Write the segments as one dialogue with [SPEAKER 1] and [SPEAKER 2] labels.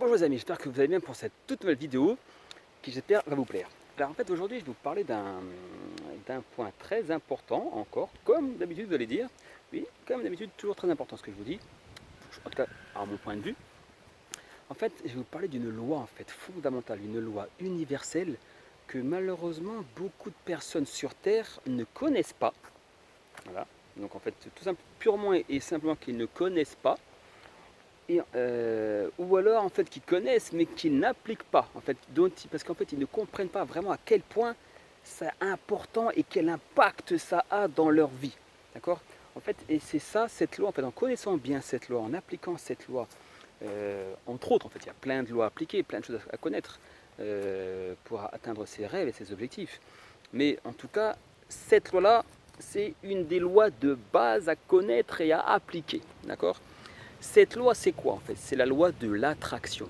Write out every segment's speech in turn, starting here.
[SPEAKER 1] Bonjour les amis, j'espère que vous allez bien pour cette toute nouvelle vidéo qui j'espère va vous plaire. Alors en fait aujourd'hui je vais vous parler d'un point très important encore, comme d'habitude vous allez dire. Oui, comme d'habitude toujours très important ce que je vous dis, en tout cas à mon point de vue. En fait je vais vous parler d'une loi en fait fondamentale, une loi universelle que malheureusement beaucoup de personnes sur Terre ne connaissent pas. Voilà, donc en fait tout simplement purement et simplement qu'ils ne connaissent pas. Ou alors en fait qu'ils connaissent mais qu'ils n'appliquent pas en fait, parce qu'en fait ils ne comprennent pas vraiment à quel point c'est important et quel impact ça a dans leur vie, d'accord. En fait, et c'est ça cette loi en fait, en connaissant bien cette loi, en appliquant cette loi, entre autres en fait il y a plein de lois à appliquer, plein de choses à connaître pour atteindre ses rêves et ses objectifs, mais en tout cas cette loi là c'est une des lois de base à connaître et à appliquer, d'accord. Cette loi, c'est quoi en fait? C'est la loi de l'attraction.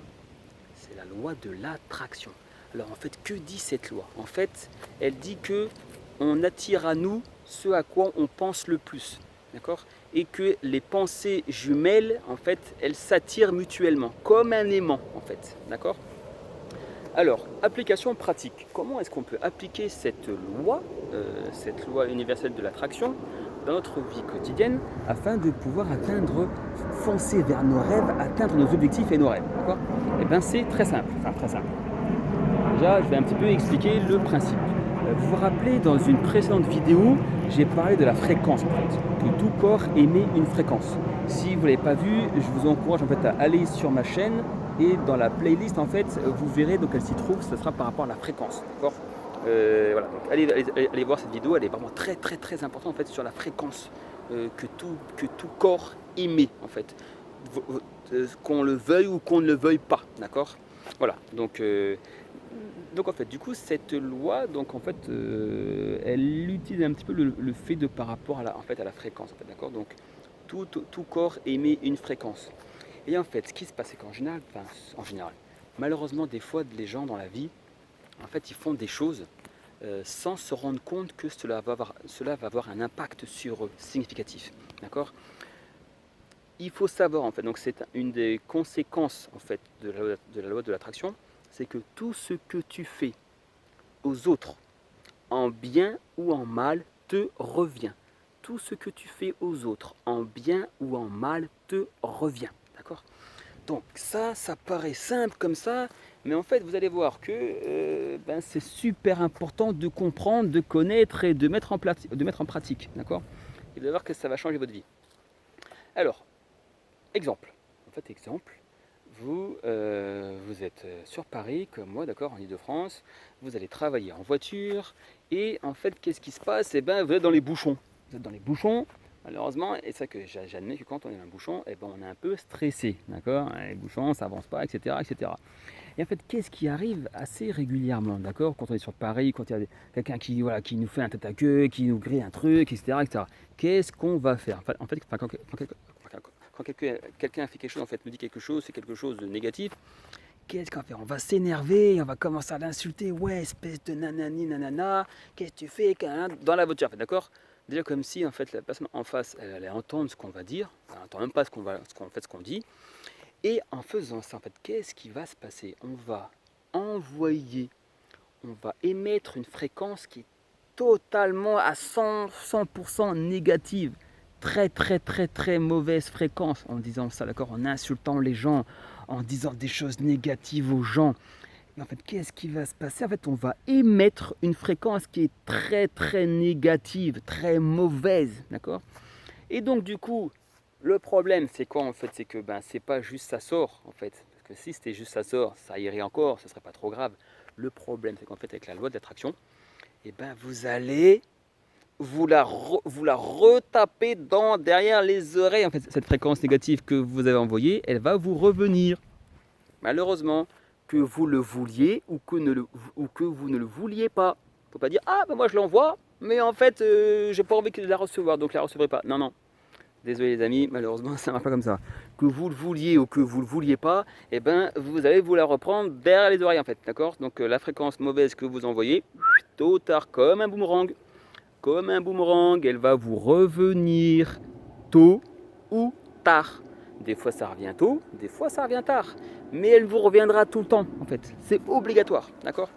[SPEAKER 1] C'est la loi de l'attraction. Alors en fait, que dit cette loi? En fait, elle dit que on attire à nous ce à quoi on pense le plus, d'accord? Et que les pensées jumelles, en fait, elles s'attirent mutuellement, comme un aimant, en fait, d'accord? Alors, application pratique. Comment est-ce qu'on peut appliquer cette loi universelle de l'attraction, dans notre vie quotidienne, afin de pouvoir foncer vers nos rêves, atteindre nos objectifs et nos rêves, d'accord? Eh bien, c'est très simple, enfin très simple. Déjà, je vais un petit peu expliquer le principe. Vous vous rappelez, dans une précédente vidéo, j'ai parlé de la fréquence, en fait, que tout corps émet une fréquence. Si vous ne l'avez pas vu, je vous encourage en fait à aller sur ma chaîne et dans la playlist, en fait, vous verrez donc elle s'y trouve, ça sera par rapport à la fréquence, d'accord. Voilà, donc allez voir cette vidéo, elle est vraiment très très très importante en fait sur la fréquence que tout corps émet en fait, qu'on le veuille ou qu'on ne le veuille pas, d'accord. Voilà, donc en fait, du coup, cette loi, donc en fait, elle utilise un petit peu le fait de par rapport à la fréquence, en fait, d'accord. Donc tout corps émet une fréquence. Et en fait, ce qui se passe, c'est qu'en général, enfin, en général, malheureusement, des fois, les gens dans la vie, en fait, ils font des choses sans se rendre compte que cela va avoir un impact sur eux significatif, d'accord. Il faut savoir en fait, donc c'est une des conséquences en fait de la loi de l'attraction, c'est que tout ce que tu fais aux autres, en bien ou en mal, te revient. Tout ce que tu fais aux autres, en bien ou en mal, te revient. D'accord. Donc ça paraît simple comme ça, mais en fait, vous allez voir que c'est super important de comprendre, de connaître et de mettre en pratique. D'accord. Et vous allez voir que ça va changer votre vie. Alors, exemple. En fait, exemple. Vous êtes sur Paris, comme moi, d'accord, en Ile-de-France, vous allez travailler en voiture, et en fait, qu'est-ce qui se passe? Eh bien, vous êtes dans les bouchons. Vous êtes dans les bouchons, malheureusement, et c'est ça que j'admets que quand on est dans un bouchon, eh ben, on est un peu stressé, d'accord. Les bouchons, ça avance pas, etc., etc. Et en fait, qu'est-ce qui arrive assez régulièrement, d'accord, quand on est sur Paris, quand il y a quelqu'un qui, voilà, qui nous fait un tête à queue, qui nous grille un truc, etc., etc. Qu'est-ce qu'on va faire? Quand quelqu'un fait quelque chose, en fait, nous dit quelque chose, c'est quelque chose de négatif, qu'est-ce qu'on va faire? On va s'énerver, on va commencer à l'insulter, ouais, espèce de nanani nanana, qu'est-ce que tu fais dans la voiture, en fait, d'accord. Déjà comme si en fait la personne en face, elle allait entendre ce qu'on va dire, elle n'entend même pas ce qu'on dit. Et en faisant ça, en fait, qu'est-ce qui va se passer? Envoyer, on va émettre une fréquence qui est totalement à 100% négative. Très très très très mauvaise fréquence en disant ça, d'accord, en insultant les gens, en disant des choses négatives aux gens. Et en fait, qu'est-ce qui va se passer? En fait, on va émettre une fréquence qui est très très négative, très mauvaise, d'accord. Et donc du coup, le problème c'est quoi en fait? C'est que c'est pas juste ça sort en fait. Parce que si c'était juste ça sort, ça irait encore, ce serait pas trop grave. Le problème c'est qu'en fait avec la loi d'attraction, vous allez vous la retapez derrière les oreilles. En fait, cette fréquence négative que vous avez envoyée, elle va vous revenir. Malheureusement, que vous le vouliez ou que vous ne le vouliez pas. Faut pas dire ah moi je l'envoie, mais en fait j'ai pas envie de la recevoir, donc je la recevrai pas. Non non. Désolé les amis, malheureusement ça ne marche pas comme ça. Que vous le vouliez ou que vous le vouliez pas, vous allez vous la reprendre derrière les oreilles en fait, d'accord. Donc la fréquence mauvaise que vous envoyez, tôt ou tard comme un boomerang, elle va vous revenir tôt ou tard. Des fois ça revient tôt, des fois ça revient tard. mais elle vous reviendra tout le temps en fait. C'est obligatoire, d'accord?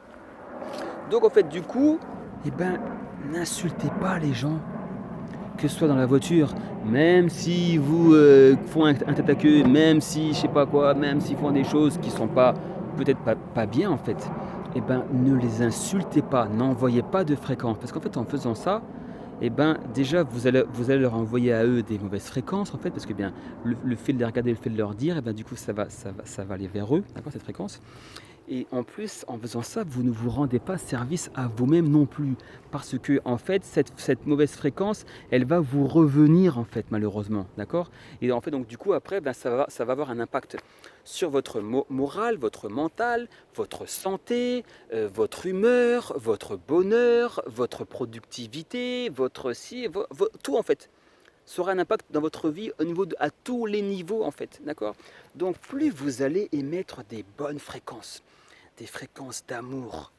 [SPEAKER 1] Donc en fait du coup, eh ben, n'insultez pas les gens, que ce soit dans la voiture, même si vous font un tête à queue, même si je sais pas quoi, même s'ils font des choses qui sont peut-être pas bien en fait, eh ben ne les insultez pas, n'envoyez pas de fréquences. Parce qu'en fait en faisant ça, eh ben déjà vous allez leur envoyer à eux des mauvaises fréquences en fait, parce que bien le fait de les regarder, le fait de leur dire, eh ben du coup ça va aller vers eux, d'accord, cette fréquence. Et en plus, en faisant ça, vous ne vous rendez pas service à vous-même non plus. Parce que, en fait, cette mauvaise fréquence, elle va vous revenir, en fait, malheureusement. D'accord? Et en fait, donc, du coup, après, ben, ça va avoir un impact sur votre morale, votre mental, votre santé, votre humeur, votre bonheur, votre productivité, votre tout, en fait. Ça aura un impact dans votre vie à tous les niveaux, en fait. D'accord? Donc, plus vous allez émettre des bonnes fréquences, des fréquences d'amour,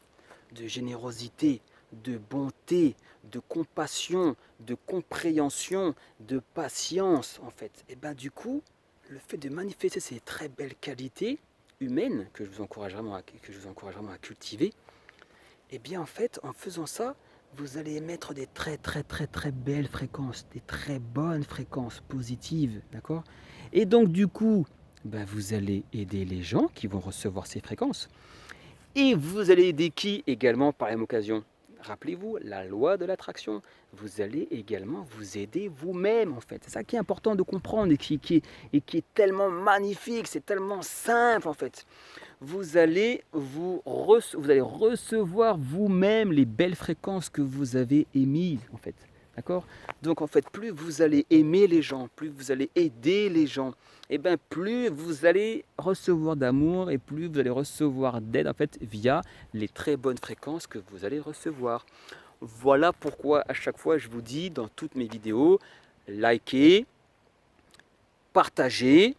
[SPEAKER 1] de générosité, de bonté, de compassion, de compréhension, de patience en fait. Et bien du coup, le fait de manifester ces très belles qualités humaines que je vous encourage vraiment à cultiver, et bien en fait, en faisant ça, vous allez émettre des très très très très belles fréquences, des très bonnes fréquences positives, d'accord? Et donc du coup, ben, vous allez aider les gens qui vont recevoir ces fréquences. Et vous allez aider qui également par la même occasion? Rappelez-vous, la loi de l'attraction. Vous allez également vous aider vous-même en fait. C'est ça qui est important de comprendre et qui est tellement magnifique, c'est tellement simple en fait. Vous allez recevoir vous-même les belles fréquences que vous avez émises en fait. D'accord? Donc en fait, plus vous allez aimer les gens, plus vous allez aider les gens, et bien plus vous allez recevoir d'amour et plus vous allez recevoir d'aide en fait via les très bonnes fréquences que vous allez recevoir. Voilà pourquoi à chaque fois je vous dis dans toutes mes vidéos, likez, partagez,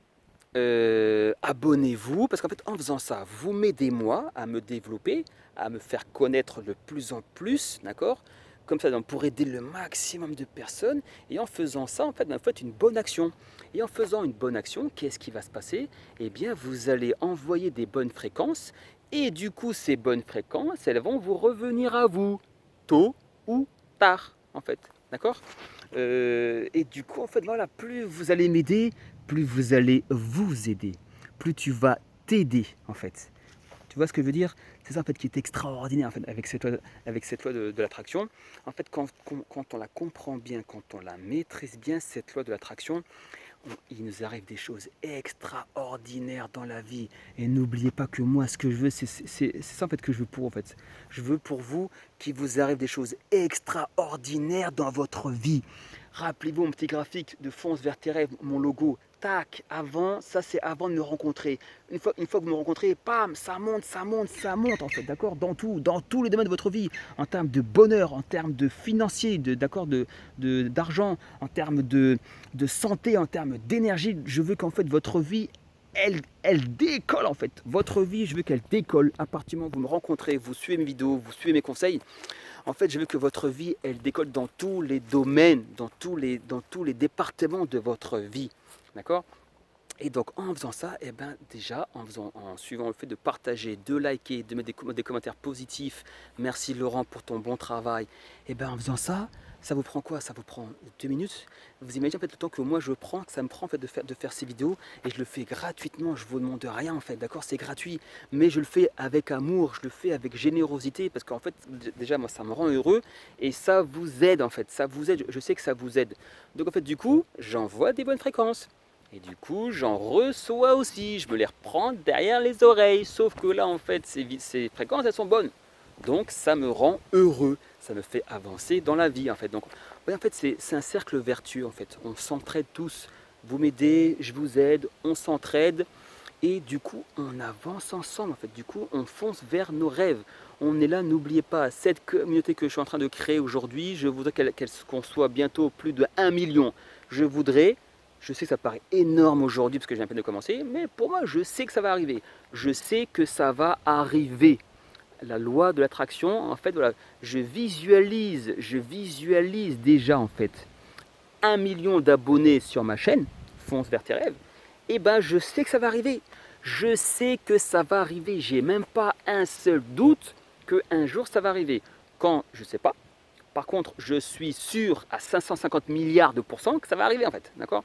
[SPEAKER 1] abonnez-vous, parce qu'en fait en faisant ça, vous m'aidez moi à me développer, à me faire connaître de plus en plus, d'accord? Comme ça, donc, pour aider le maximum de personnes. Et en faisant ça, en fait, vous faites une bonne action. Et en faisant une bonne action, qu'est-ce qui va se passer? Eh bien, vous allez envoyer des bonnes fréquences. Et du coup, ces bonnes fréquences, elles vont vous revenir à vous, tôt ou tard, en fait. D'accord? Et du coup, en fait, voilà, plus vous allez m'aider, plus vous allez vous aider, plus tu vas t'aider, en fait. Tu vois ce que je veux dire? C'est ça en fait qui est extraordinaire en fait, avec cette loi de l'attraction. En fait, quand on la comprend bien, quand on la maîtrise bien, cette loi de l'attraction, il nous arrive des choses extraordinaires dans la vie. Et n'oubliez pas que moi, ce que je veux, c'est ça en fait que je veux pour vous, en fait. Je veux pour vous qu'il vous arrive des choses extraordinaires dans votre vie. Rappelez-vous mon petit graphique de Fonce vers tes rêves, mon logo. Tac, avant, ça c'est avant de me rencontrer. Une fois que vous me rencontrez, pam, ça monte, ça monte, ça monte en fait, d'accord? Dans tous les domaines de votre vie, en termes de bonheur, en termes de financier, d'argent, en termes de santé, en termes d'énergie. Je veux qu'en fait votre vie, elle décolle en fait. Votre vie, je veux qu'elle décolle à partir du moment où vous me rencontrez, vous suivez mes vidéos, vous suivez mes conseils. En fait, je veux que votre vie, elle décolle dans tous les domaines, dans tous les départements de votre vie. D'accord? Et donc en faisant ça, eh ben, déjà en suivant le fait de partager, de liker, de mettre des commentaires positifs, merci Laurent pour ton bon travail, et ben en faisant ça, ça vous prend quoi? Ça vous prend 2 minutes. Vous imaginez en fait le temps que moi je prends, que ça me prend en fait de faire ces vidéos, et je le fais gratuitement, je vous demande rien en fait, d'accord? C'est gratuit, mais je le fais avec amour, je le fais avec générosité, parce qu'en fait déjà moi ça me rend heureux, et ça vous aide en fait, ça vous aide, je sais que ça vous aide. Donc en fait du coup, j'envoie des bonnes fréquences. Et du coup, j'en reçois aussi, je me les reprends derrière les oreilles. Sauf que là, en fait, ces fréquences, elles sont bonnes. Donc, ça me rend heureux, ça me fait avancer dans la vie, en fait. Donc, ouais, en fait, c'est un cercle vertueux, en fait. On s'entraide tous. Vous m'aidez, je vous aide, on s'entraide. Et du coup, on avance ensemble, en fait. Du coup, on fonce vers nos rêves. On est là, n'oubliez pas, cette communauté que je suis en train de créer aujourd'hui, je voudrais qu'on soit bientôt plus de 1 million. Je sais que ça paraît énorme aujourd'hui parce que j'ai à peine de commencer, mais pour moi, je sais que ça va arriver. Je sais que ça va arriver. La loi de l'attraction, en fait, voilà, je visualise déjà, en fait, 1 million d'abonnés sur ma chaîne, Fonce vers tes rêves, et ben je sais que ça va arriver. Je sais que ça va arriver. J'ai même pas un seul doute qu'un jour ça va arriver. Quand je ne sais pas. Par contre, je suis sûr à 550 milliards de pourcents que ça va arriver en fait. D'accord?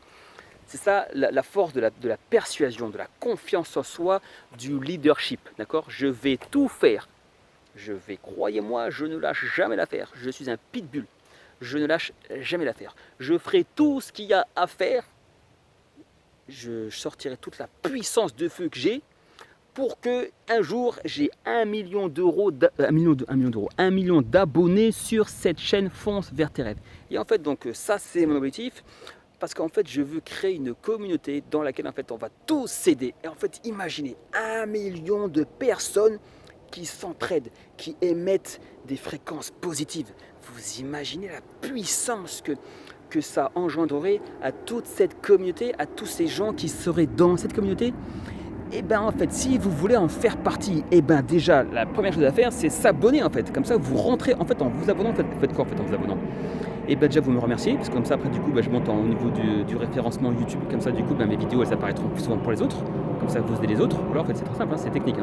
[SPEAKER 1] C'est ça la force de la persuasion, de la confiance en soi, du leadership. D'accord? Je vais tout faire. Croyez-moi, je ne lâche jamais l'affaire. Je suis un pitbull. Je ne lâche jamais l'affaire. Je ferai tout ce qu'il y a à faire. Je sortirai toute la puissance de feu que j'ai pour que un jour j'ai 1 million d'euros, 1 million d'abonnés sur cette chaîne Fonce vers tes rêves. Et en fait, donc ça c'est mon objectif. Parce qu'en fait, je veux créer une communauté dans laquelle en fait on va tous s'aider. Et en fait, imaginez 1 million de personnes qui s'entraident, qui émettent des fréquences positives. Vous imaginez la puissance que ça engendrerait à toute cette communauté, à tous ces gens qui seraient dans cette communauté. Et bien en fait, si vous voulez en faire partie, et bien déjà, la première chose à faire, c'est s'abonner en fait. Comme ça, vous rentrez en fait en vous abonnant. Vous faites quoi en fait en vous abonnant? Et bien déjà, vous me remerciez, parce que comme ça, après du coup, je monte au niveau du référencement YouTube. Comme ça, du coup, mes vidéos, elles apparaîtront plus souvent pour les autres. Comme ça, vous aidez les autres. Voilà, en fait, c'est très simple, c'est technique.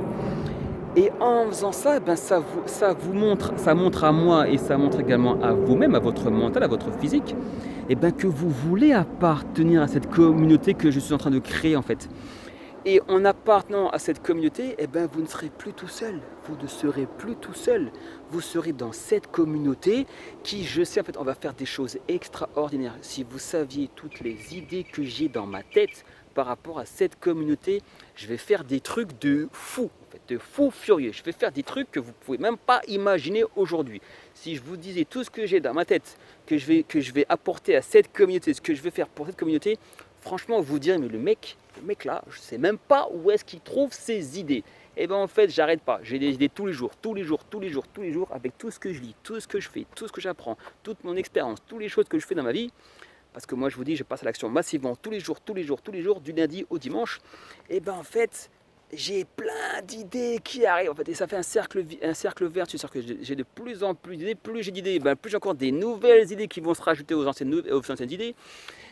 [SPEAKER 1] Et en faisant ça, ça montre à moi et ça montre également à vous-même, à votre mental, à votre physique, et que vous voulez appartenir à cette communauté que je suis en train de créer en fait. Et en appartenant à cette communauté, vous ne serez plus tout seul. Vous ne serez plus tout seul. Vous serez dans cette communauté qui, je sais, en fait, on va faire des choses extraordinaires. Si vous saviez toutes les idées que j'ai dans ma tête par rapport à cette communauté, je vais faire des trucs de fou, en fait, de fou furieux. Je vais faire des trucs que vous ne pouvez même pas imaginer aujourd'hui. Si je vous disais tout ce que j'ai dans ma tête, que je vais apporter à cette communauté, ce que je vais faire pour cette communauté, franchement, vous direz, mais le mec là, je ne sais même pas où est-ce qu'il trouve ses idées. Et bien en fait, j'arrête pas. J'ai des idées tous les jours, avec tout ce que je lis, tout ce que je fais, tout ce que j'apprends, toute mon expérience, toutes les choses que je fais dans ma vie. Parce que moi, je vous dis, je passe à l'action massivement tous les jours, du lundi au dimanche. Et bien en fait, j'ai plein d'idées qui arrivent. En fait, et ça fait un cercle vertueux. C'est-à-dire que j'ai de plus en plus d'idées. Plus j'ai d'idées, plus j'ai encore des nouvelles idées qui vont se rajouter aux anciennes idées.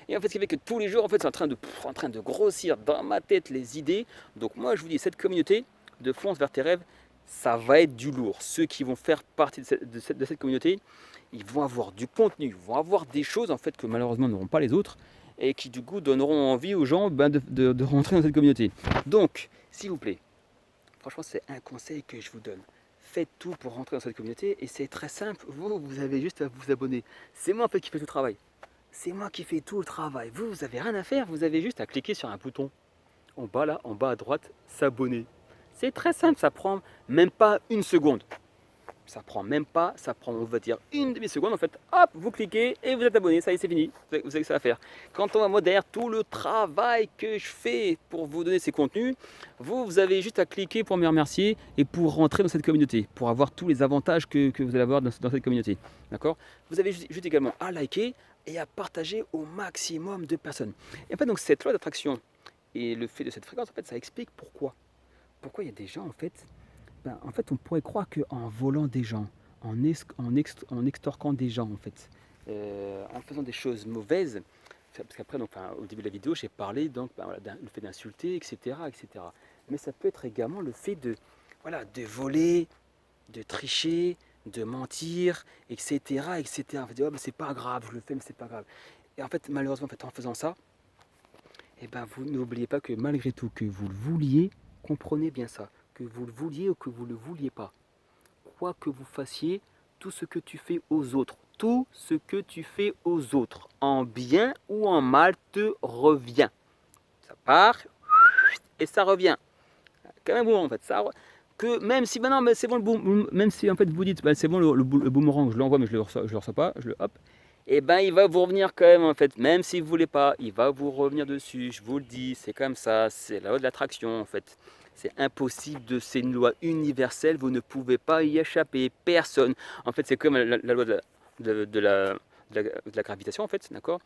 [SPEAKER 1] Et en fait, ce qui fait que tous les jours, en fait, c'est en train de grossir dans ma tête les idées. Donc moi, je vous dis, cette communauté de Fonce vers tes rêves, ça va être du lourd. Ceux qui vont faire partie de cette communauté, ils vont avoir du contenu, ils vont avoir des choses en fait que malheureusement n'auront pas les autres et qui du coup donneront envie aux gens de rentrer dans cette communauté. Donc, s'il vous plaît, franchement, c'est un conseil que je vous donne. Faites tout pour rentrer dans cette communauté et c'est très simple. Vous avez juste à vous abonner. C'est moi en fait qui fais tout le travail. C'est moi qui fais tout le travail. Vous n'avez rien à faire. Vous avez juste à cliquer sur un bouton en bas là, en bas à droite, s'abonner. C'est très simple. Ça prend même pas une seconde. Ça prend, on va dire, une demi-seconde. En fait, hop, vous cliquez et vous êtes abonné. Ça y est, c'est fini. Vous savez que ça à faire. Quand on va moi derrière tout le travail que je fais pour vous donner ces contenus, vous avez juste à cliquer pour me remercier et pour rentrer dans cette communauté, pour avoir tous les avantages que vous allez avoir dans cette communauté. D'accord? Vous avez juste également à liker et à partager au maximum de personnes. Et en fait, donc cette loi d'attraction et le fait de cette fréquence, en fait, ça explique pourquoi. Pourquoi il y a des gens, en fait, on pourrait croire qu'en volant des gens, en extorquant des gens, en fait, en faisant des choses mauvaises, parce qu'après, au début de la vidéo, j'ai parlé le fait d'insulter, etc., etc. Mais ça peut être également le fait de voler, de tricher, de mentir, etc., etc. On va dire, c'est pas grave, je le fais, mais c'est pas grave. Et en fait, malheureusement, en fait, en faisant ça, vous n'oubliez pas que malgré tout, que vous le vouliez, comprenez bien ça, que vous le vouliez ou que vous ne le vouliez pas, quoi que vous fassiez, tout ce que tu fais aux autres, en bien ou en mal, te revient. Ça part et ça revient. Quand même bon en fait, que même si maintenant c'est bon même si en fait vous dites c'est bon le boomerang, je l'envoie mais je le reçois pas, et il va vous revenir quand même en fait, même si vous voulez pas, il va vous revenir dessus, je vous le dis, c'est comme ça, c'est la loi de l'attraction en fait. C'est impossible, c'est une loi universelle, vous ne pouvez pas y échapper, personne. En fait, c'est comme la loi de la gravitation, en fait, d'accord?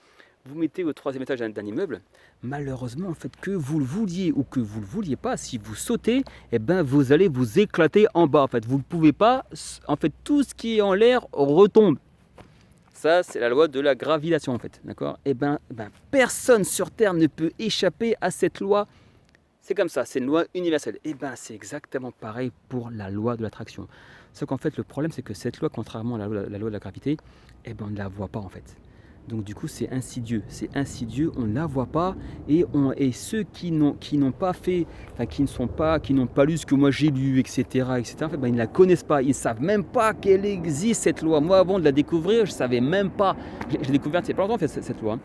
[SPEAKER 1] Vous mettez au 3e étage d'un immeuble, malheureusement, en fait, que vous le vouliez ou que vous ne le vouliez pas, si vous sautez, vous allez vous éclater en bas, en fait. Vous ne pouvez pas, en fait, tout ce qui est en l'air retombe. Ça, c'est la loi de la gravitation, en fait, d'accord? Personne sur Terre ne peut échapper à cette loi. C'est comme ça, c'est une loi universelle. Et bien c'est exactement pareil pour la loi de l'attraction. Sauf qu'en fait le problème c'est que cette loi, contrairement à la loi de la gravité, eh ben, on ne la voit pas en fait. Donc du coup c'est insidieux, on ne la voit pas et ceux qui n'ont pas fait, enfin qui n'ont pas lu ce que moi j'ai lu, etc. En fait, ben, ils ne la connaissent pas, ils ne savent même pas qu'elle existe cette loi. Moi avant de la découvrir, je ne savais même pas, j'ai découvert il y a pas longtemps en fait, cette loi.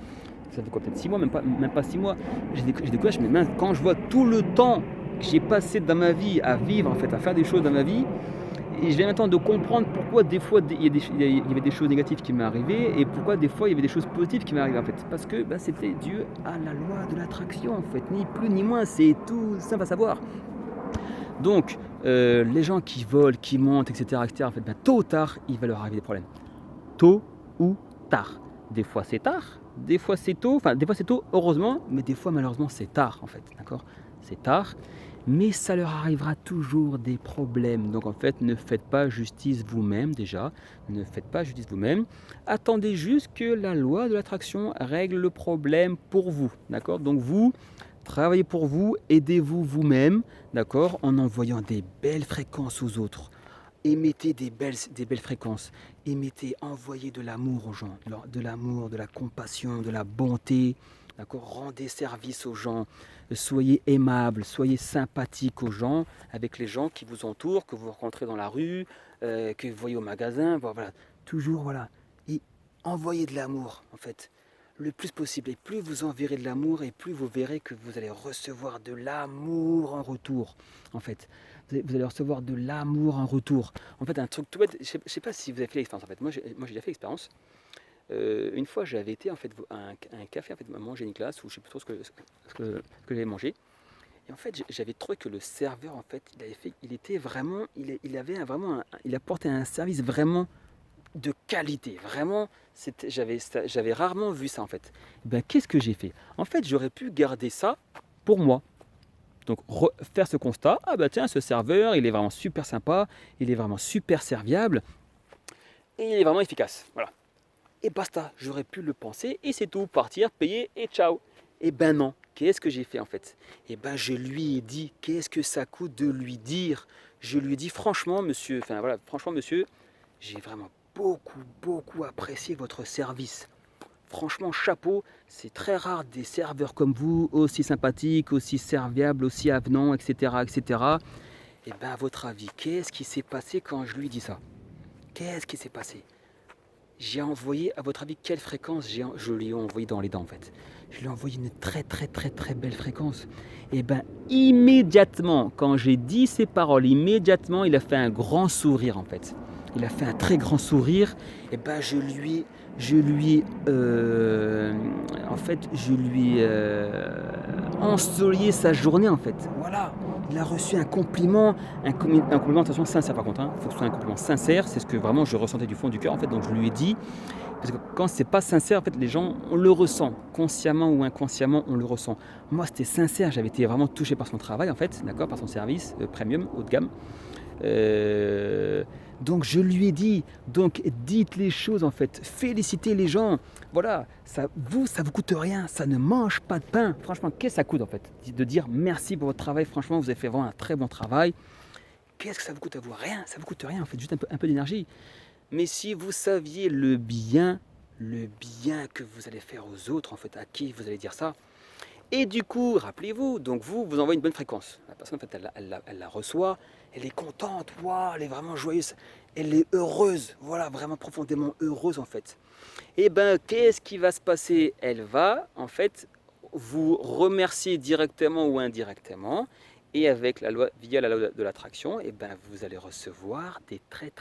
[SPEAKER 1] Ça fait quoi, peut-être 6 mois, même pas 6 mois. J'ai découvert, mais mince, quand je vois tout le temps que j'ai passé dans ma vie à vivre, en fait, à faire des choses dans ma vie, et je viens maintenant de comprendre pourquoi des fois il y avait des choses négatives qui m'arrivaient et pourquoi des fois il y avait des choses positives qui m'arrivaient en fait. Parce que ben, c'était dû à la loi de l'attraction en fait, ni plus ni moins, c'est tout simple à savoir. Donc les gens qui volent, qui montent, etc. en fait, ben, tôt ou tard, il va leur arriver des problèmes. Tôt ou tard. Des fois c'est tard, des fois c'est tôt, enfin des fois c'est tôt heureusement, mais des fois malheureusement c'est tard en fait, d'accord? C'est tard, mais ça leur arrivera toujours des problèmes. Donc en fait ne faites pas justice vous-même déjà, ne faites pas justice vous-même, attendez juste que la loi de l'attraction règle le problème pour vous, d'accord? Donc vous, travaillez pour vous, aidez-vous vous-même, d'accord? En envoyant des belles fréquences aux autres. Émettez des belles fréquences, envoyez de l'amour aux gens, de l'amour, de la compassion, de la bonté, d'accord? Rendez service aux gens, soyez aimable, soyez sympathique aux gens, avec les gens qui vous entourent, que vous rencontrez dans la rue, que vous voyez au magasin, voilà, toujours voilà, et envoyez de l'amour en fait, le plus possible, et plus vous enverrez de l'amour, et plus vous verrez que vous allez recevoir de l'amour en retour, en fait. Vous allez recevoir de l'amour en retour. En fait, un truc tout bête, je ne sais pas si vous avez fait l'expérience. En fait, moi, j'ai déjà fait l'expérience. Une fois, j'avais été en fait à un café en fait, à manger une glace, ou je ne sais plus trop ce que j'avais mangé. Et en fait, j'avais trouvé que le serveur, en fait, il apportait un service vraiment de qualité. Vraiment, j'avais rarement vu ça en fait. Ben, qu'est-ce que j'ai fait? En fait, j'aurais pu garder ça pour moi. Donc faire ce constat, ah bah tiens, ce serveur, il est vraiment super sympa, il est vraiment super serviable, et il est vraiment efficace. Voilà. Et basta, j'aurais pu le penser, et c'est tout, partir, payer, et ciao. Et ben non, qu'est-ce que j'ai fait en fait? Et ben je lui ai dit, qu'est-ce que ça coûte de lui dire? Je lui ai dit, franchement monsieur, j'ai vraiment beaucoup apprécié votre service. Franchement, chapeau, c'est très rare des serveurs comme vous, aussi sympathiques, aussi serviables, aussi avenants, etc. Et bien, à votre avis, qu'est-ce qui s'est passé quand je lui dis ça? Qu'est-ce qui s'est passé? J'ai envoyé, à votre avis, quelle fréquence je lui ai envoyé dans les dents en fait? Je lui ai envoyé une très belle fréquence. Et bien, immédiatement, quand j'ai dit ces paroles, immédiatement, il a fait un grand sourire en fait. Il a fait un très grand sourire. Et ben, je lui ai ensoleillé sa journée en fait. Voilà, il a reçu un compliment, compliment attention sincère par contre. Il faut que ce soit un compliment sincère. C'est ce que vraiment je ressentais du fond du cœur en fait. Donc je lui ai dit, parce que quand c'est pas sincère en fait, les gens on le ressent, consciemment ou inconsciemment on le ressent. Moi c'était sincère, j'avais été vraiment touché par son travail en fait, d'accord, par son service premium haut de gamme. Donc je lui ai dit, donc dites les choses en fait, félicitez les gens, voilà, ça vous coûte rien, ça ne mange pas de pain, franchement qu'est-ce que ça coûte en fait, de dire merci pour votre travail, franchement vous avez fait vraiment un très bon travail, qu'est-ce que ça vous coûte à vous? Rien, ça vous coûte rien en fait, juste un peu d'énergie, mais si vous saviez le bien que vous allez faire aux autres en fait, à qui vous allez dire ça. Et du coup, rappelez-vous, donc vous envoyez une bonne fréquence. La personne, en fait, elle la reçoit, elle est contente, wow, elle est vraiment joyeuse, elle est heureuse, voilà, vraiment profondément heureuse en fait. Et ben, qu'est-ce qui va se passer? Elle va, en fait, vous remercier directement ou indirectement, et avec via la loi de l'attraction, et ben, vous allez recevoir des très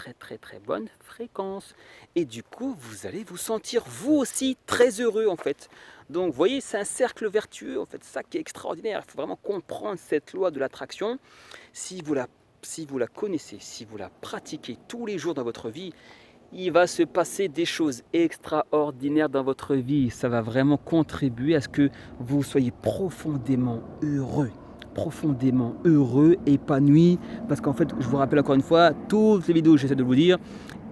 [SPEAKER 1] bonnes fréquences. Et du coup, vous allez vous sentir vous aussi très heureux en fait. Donc, vous voyez, c'est un cercle vertueux, en fait, ça qui est extraordinaire. Il faut vraiment comprendre cette loi de l'attraction. Si vous la connaissez, si vous la pratiquez tous les jours dans votre vie, il va se passer des choses extraordinaires dans votre vie. Ça va vraiment contribuer à ce que vous soyez profondément épanoui. Parce qu'en fait, je vous rappelle encore une fois, toutes les vidéos, j'essaie de vous dire,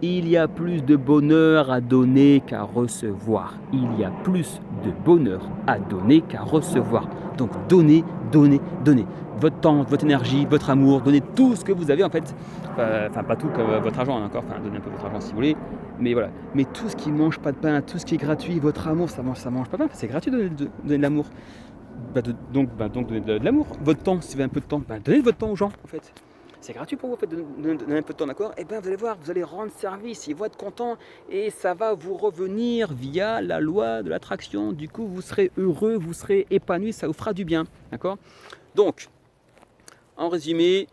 [SPEAKER 1] Il y a plus de bonheur à donner qu'à recevoir. Il y a plus de bonheur à donner qu'à recevoir. Donc donnez, donnez, donnez. Votre temps, votre énergie, votre amour, donnez tout ce que vous avez en fait. Enfin pas tout comme votre argent encore, enfin donnez un peu votre argent si vous voulez. Mais voilà. Mais tout ce qui ne mange pas de pain, tout ce qui est gratuit, votre amour, ça mange pas de pain, c'est gratuit de donner de l'amour. Donc donnez de l'amour. Votre temps, si vous avez un peu de temps, donnez votre temps aux gens en fait. C'est gratuit pour vous en fait, de donner un peu de temps, d'accord? Et bien vous allez voir, vous allez rendre service, ils vont être contents et ça va vous revenir via la loi de l'attraction. Du coup, vous serez heureux, vous serez épanoui, ça vous fera du bien, d'accord? Donc, en résumé,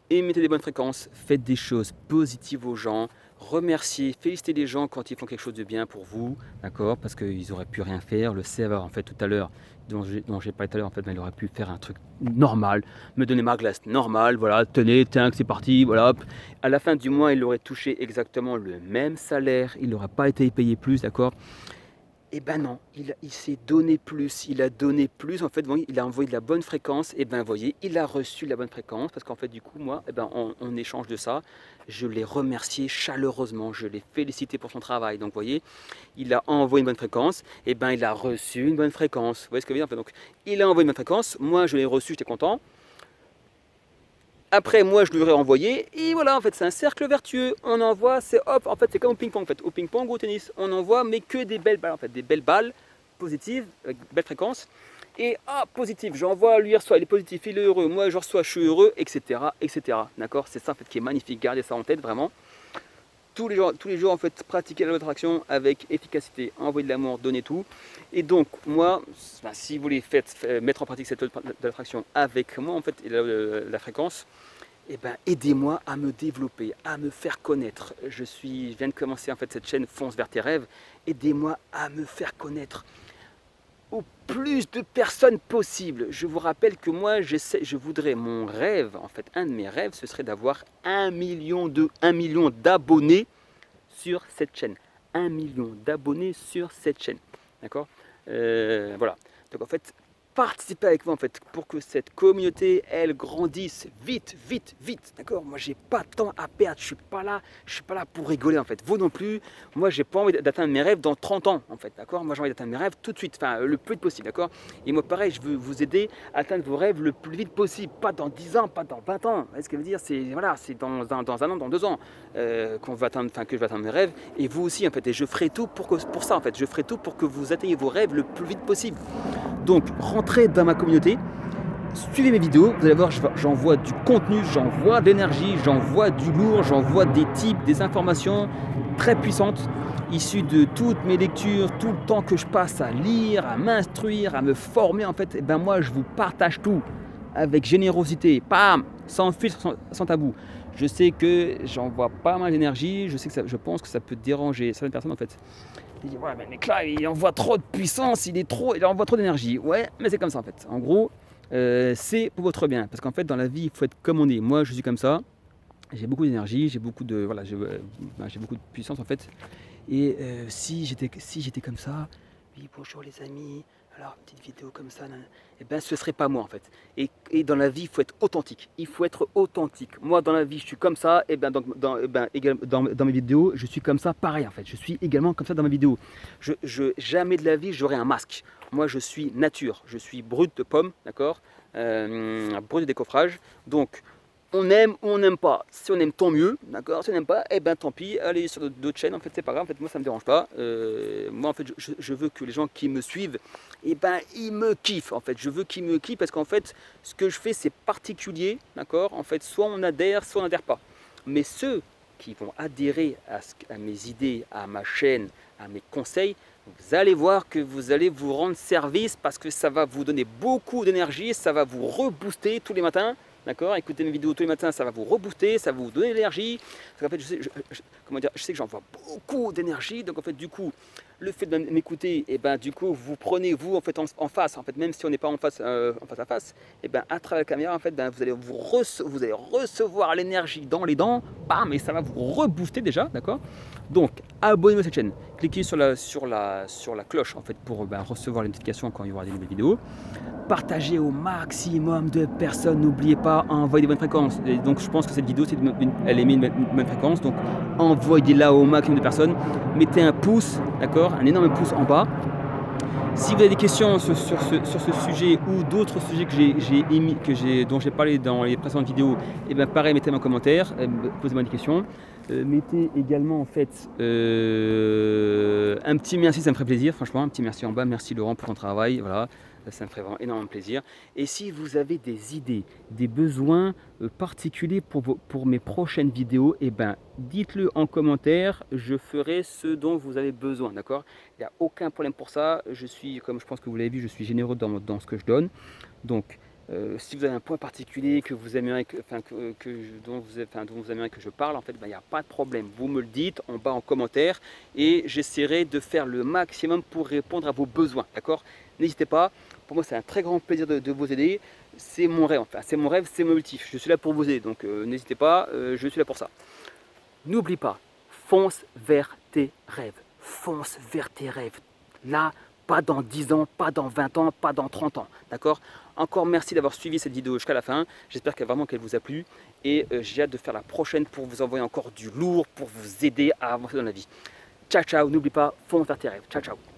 [SPEAKER 1] émettez des bonnes fréquences, faites des choses positives aux gens, remerciez, félicitez les gens quand ils font quelque chose de bien pour vous, d'accord? Parce qu'ils auraient pu rien faire. Le serveur, en fait, tout à l'heure, dont j'ai parlé tout à l'heure, en fait, il aurait pu faire un truc normal, me donner ma glace normale, voilà, tenez, tiens, c'est parti, voilà. À la fin du mois, il aurait touché exactement le même salaire, il n'aurait pas été payé plus, d'accord? Eh ben non, il s'est donné plus, il a donné plus, en fait, il a envoyé de la bonne fréquence, et ben vous voyez, il a reçu la bonne fréquence, parce qu'en fait, du coup, moi, eh ben, en échange de ça, je l'ai remercié chaleureusement, je l'ai félicité pour son travail. Donc, vous voyez, il a envoyé une bonne fréquence, et ben il a reçu une bonne fréquence. Vous voyez ce que je veux dire? En fait, donc, il a envoyé une bonne fréquence, moi, je l'ai reçu, j'étais content. Après, moi, je lui aurais envoyé, et voilà, en fait, c'est un cercle vertueux. On envoie, c'est hop, en fait, c'est comme au ping-pong, en fait. Au ping-pong ou au tennis, on envoie, mais que des belles balles, en fait, des belles balles positives, avec belle fréquence. Et positif, j'envoie, lui il reçoit, il est positif, il est heureux, moi je reçois, je suis heureux, etc., etc. D'accord? C'est ça, en fait, qui est magnifique. Gardez ça en tête, vraiment. Tous les jours, en fait, pratiquez la loi d'attraction avec efficacité, envoyez de l'amour, donnez tout. Et donc, moi, si vous voulez mettre en pratique cette loi d'attraction avec moi, en fait, et la fréquence, eh ben, aidez-moi à me développer, à me faire connaître. Je viens de commencer en fait cette chaîne Fonce vers tes rêves. Aidez-moi à me faire connaître au plus de personnes possible. Je vous rappelle que moi, je voudrais, mon rêve, en fait, un de mes rêves, ce serait d'avoir 1 million d'abonnés sur cette chaîne. 1 million d'abonnés sur cette chaîne. D'accord? Voilà. Donc en fait, participez avec moi en fait pour que cette communauté elle grandisse vite, vite, vite. D'accord? Moi j'ai pas de temps à perdre, je suis pas là pour rigoler en fait. Vous non plus. Moi j'ai pas envie d'atteindre mes rêves dans 30 ans en fait. D'accord? Moi j'ai envie d'atteindre mes rêves tout de suite, enfin le plus vite possible, d'accord? Et moi pareil, je veux vous aider à atteindre vos rêves le plus vite possible, pas dans 10 ans, pas dans 20 ans. Vous voyez ce que je veux dire? C'est voilà, c'est dans un an, dans 2 ans qu'on va atteindre, que je vais atteindre mes rêves et vous aussi en fait. Et je ferai tout pour ça en fait. Je ferai tout pour que vous atteigniez vos rêves le plus vite possible. Donc rentrez dans ma communauté, suivez mes vidéos, vous allez voir, j'envoie du contenu, j'envoie de l'énergie, j'envoie du lourd, j'envoie des tips, des informations très puissantes, issues de toutes mes lectures, tout le temps que je passe à lire, à m'instruire, à me former en fait, et ben moi je vous partage tout avec générosité, pam, sans filtre, sans tabou. Je sais que j'envoie pas mal d'énergie, je pense que ça peut déranger certaines personnes en fait. Il dit, ouais, mais mec là, il envoie trop de puissance, il envoie trop d'énergie. Ouais, mais c'est comme ça en fait. En gros, c'est pour votre bien. Parce qu'en fait, dans la vie, il faut être comme on est. Moi, je suis comme ça. J'ai beaucoup d'énergie, j'ai beaucoup de puissance en fait. Et si j'étais comme ça, oui, bonjour les amis, alors petite vidéo comme ça, et ben ce serait pas moi en fait. Et dans la vie, il faut être authentique. Il faut être authentique. Moi, dans la vie, je suis comme ça, et ben dans mes vidéos, je suis comme ça, pareil en fait. Je suis également comme ça dans mes vidéos. Jamais de la vie, j'aurai un masque. Moi, je suis nature. Je suis brut de pomme, d'accord, brut de décoffrage. Donc on aime ou on n'aime pas. Si on aime, tant mieux, d'accord. Si on n'aime pas, eh ben tant pis, allez sur d'autres chaînes, en fait c'est pas grave, en fait moi ça me dérange pas. Moi en fait je veux que les gens qui me suivent, eh ben ils me kiffent en fait. Je veux qu'ils me kiffent parce qu'en fait ce que je fais c'est particulier, d'accord. En fait soit on adhère, soit on n'adhère pas. Mais ceux qui vont adhérer à mes idées, à ma chaîne, à mes conseils, vous allez voir que vous allez vous rendre service parce que ça va vous donner beaucoup d'énergie, ça va vous rebooster tous les matins. D'accord? Écoutez mes vidéos tous les matins, ça va vous rebooster, ça va vous donner de l'énergie. Parce qu'en fait, je sais que j'envoie beaucoup d'énergie. Donc en fait, du coup, le fait de m'écouter, et ben du coup, vous prenez vous en fait en face. En fait, même si on n'est pas en face à face, et ben à travers la caméra, en fait, ben, vous allez recevoir l'énergie dans les dents bam, et ça va vous rebooster déjà, d'accord? Donc, abonnez-vous à cette chaîne, cliquez sur la cloche en fait pour recevoir les notifications quand il y aura des nouvelles vidéos. Partagez au maximum de personnes, n'oubliez pas, envoyez des bonnes fréquences. Et donc je pense que cette vidéo, elle émet une bonne fréquence, donc envoyez-la au maximum de personnes. Mettez un pouce, d'accord, un énorme pouce en bas. Si vous avez des questions sur ce sujet ou d'autres sujets dont j'ai parlé dans les précédentes vidéos, et bien pareil, mettez-moi en commentaire, posez-moi des questions. Mettez également en fait un petit merci, ça me ferait plaisir, franchement, un petit merci en bas, merci Laurent pour ton travail, voilà, ça me ferait vraiment énormément plaisir. Et si vous avez des idées, des besoins particuliers pour mes prochaines vidéos, et ben dites-le en commentaire, je ferai ce dont vous avez besoin, d'accord? Il n'y a aucun problème pour ça, comme je pense que vous l'avez vu, je suis généreux dans ce que je donne. Donc, si vous avez un point particulier que vous aimeriez dont vous aimeriez que je parle, en fait, il n'y a pas de problème. Vous me le dites en bas en commentaire et j'essaierai de faire le maximum pour répondre à vos besoins. D'accord? N'hésitez pas. Pour moi, c'est un très grand plaisir de vous aider. C'est mon rêve. Enfin, c'est mon rêve, c'est mon objectif. Je suis là pour vous aider. Donc, n'hésitez pas. Je suis là pour ça. N'oublie pas, fonce vers tes rêves. Fonce vers tes rêves. Là, pas dans 10 ans, pas dans 20 ans, pas dans 30 ans. D'accord? Encore merci d'avoir suivi cette vidéo jusqu'à la fin. J'espère vraiment qu'elle vous a plu. Et j'ai hâte de faire la prochaine pour vous envoyer encore du lourd, pour vous aider à avancer dans la vie. Ciao, ciao. N'oublie pas, fonce vers tes rêves. Ciao, ciao.